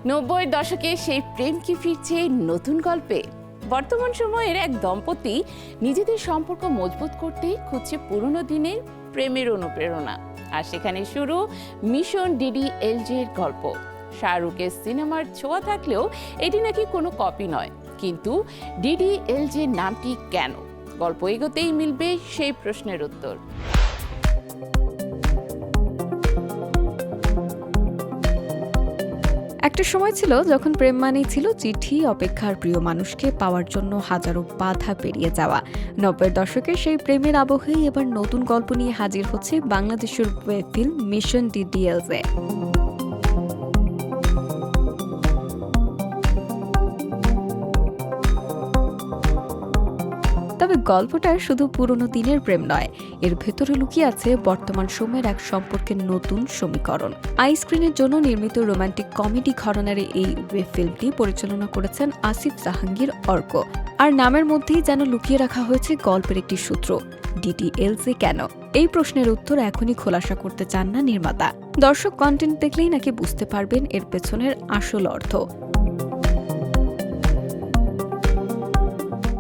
90-এর দশকে সেই প্রেম কি ফিরছে নতুন গল্পে? বর্তমান সময়ের এক দম্পতি নিজেদের সম্পর্ক মজবুত করতে খুঁজছে পুরনো দিনের প্রেমের অনুপ্রেরণা। আর সেখানে শুরু মিশন DDLJ-এর গল্প। শাহরুখের সিনেমার ছোঁয়া থাকলেও এটি নাকি কোনো কপি নয়। কিন্তু DDLJ নামটি কেন? গল্প এগোতেই মিলবে সেই প্রশ্নের উত্তর। একটা সময় ছিল যখন প্রেম মানেই ছিল চিঠি, অপেক্ষার প্রিয় মানুষকে পাওয়ার জন্য হাজারো বাধা পেরিয়ে যাওয়া। 90-এর দশকে সেই প্রেমের আবহেই এবার নতুন গল্প নিয়ে হাজির হচ্ছে বাংলাদেশের ওয়েব ফিল্ম মিশন DDLJ। তবে গল্পটা শুধু পুরনো দিনের প্রেম নয়, এর ভেতরে লুকিয়ে আছে বর্তমান সময়ের এক সম্পর্কের নতুন সমীকরণ। আইস্ক্রিনের জন্য নির্মিত রোমান্টিক কমেডি ঘরানার এই ওয়েব ফিল্মটি পরিচালনা করেছেন আসিফ জাহাঙ্গীর অর্ক। আর নামের মধ্যেই যেন লুকিয়ে রাখা হয়েছে গল্পের একটি সূত্র। DDLJ কেন? এই প্রশ্নের উত্তর এখনই খোলাসা করতে চান না নির্মাতা। দর্শক কন্টেন্ট দেখলেই নাকি বুঝতে পারবেন এর পেছনের আসল অর্থ।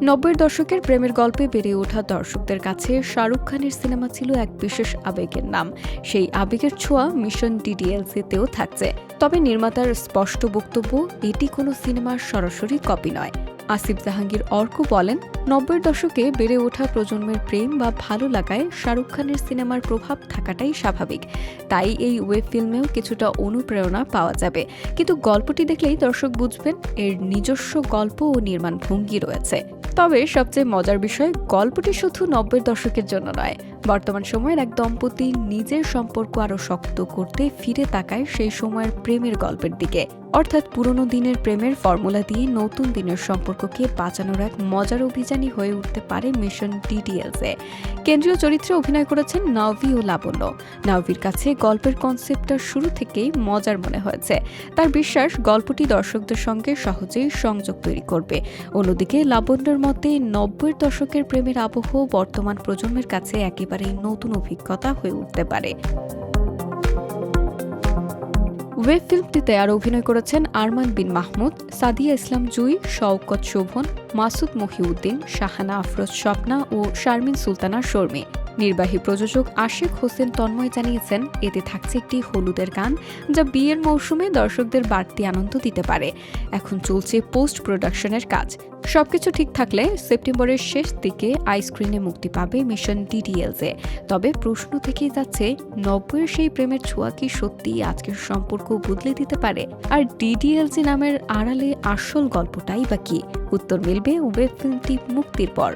90-এর দশকের প্রেমের গল্পে বেড়ে ওঠা দর্শকদের কাছে শাহরুখ খানের সিনেমা ছিল এক বিশেষ আবেগের নাম। সেই আবেগের ছোঁয়া মিশন DDLJ-তেও থাকছে। তবে নির্মাতার স্পষ্ট বক্তব্য, এটি কোনো সিনেমার সরাসরি কপি নয়। আসিফ জাহাঙ্গীর অর্ক বলেন, 90-এর দশকে বেড়ে ওঠা প্রজন্মের প্রেম বা ভালো লাগায় শাহরুখ খানের সিনেমার প্রভাব থাকাটাই স্বাভাবিক। তাই এই ওয়েব ফিল্মেও কিছুটা অনুপ্রেরণা পাওয়া যাবে। কিন্তু গল্পটি দেখলেই দর্শক বুঝবেন এর নিজস্ব গল্প ও নির্মাণ ভঙ্গি রয়েছে। তবে সবচেয়ে মজার বিষয়, গল্পটি শুধু 90-এর দশকের জন্য নয়, বর্তমান সময়ের এক দম্পতি নিজের সম্পর্ক আরও শক্ত করতে ফিরে তাকায় সেই সময়ের প্রেমের গল্পের দিকে। অর্থাৎ পুরনো দিনের প্রেমের ফর্মুলা দিয়ে নতুন দিনের সম্পর্ককে বাঁচানোর এক মজার অভিযানই হয়ে উঠতে পারে মিশন DDLJ। কেন্দ্রীয় চরিত্রে অভিনয় করেছেন নাওভি ও লাবণ্য। নাওভির কাছে গল্পের কনসেপ্টটা শুরু থেকেই মজার মনে হয়েছে। তার বিশ্বাস গল্পটি দর্শকদের সঙ্গে সহজেই সংযোগ তৈরি করবে। অন্যদিকে লাবণ্যর মতে 90-এর দশকের প্রেমের আবহ বর্তমান প্রজন্মের কাছে একেবারেই নতুন অভিজ্ঞতা হয়ে উঠতে পারে। ওয়েব ফিল্মটিতে আরও অভিনয় করেছেন আরমান বিন মাহমুদ, সাদিয়া ইসলাম জুই, শওকত শোভন, মাসুদ মহিউদ্দিন, শাহানা আফরোজ স্বপ্না ও শারমিন সুলতানা শর্মী। নির্বাহী প্রযোজক আশিক হোসেন তন্ময় জানিয়েছেন, এতে থাকছে একটি হলুদের গান, যা বিয়ের মৌসুমে দর্শকদের বাড়তি আনন্দ দিতে পারে। এখন চলছে পোস্ট প্রোডাকশনের কাজ। সবকিছু ঠিক থাকলে সেপ্টেম্বরের শেষ দিকে আইস্ক্রিনে মুক্তি পাবে মিশন DDLJ। তবে প্রশ্ন থেকেই যাচ্ছে, 90-এর সেই প্রেমের ছোঁয়া কি সত্যি আজকের সম্পর্ক বদলে দিতে পারে? আর DDLJ নামের আড়ালে আসল গল্পটাই বা কি? উত্তর মিলবে ওয়েব ফিল্মটি মুক্তির পর।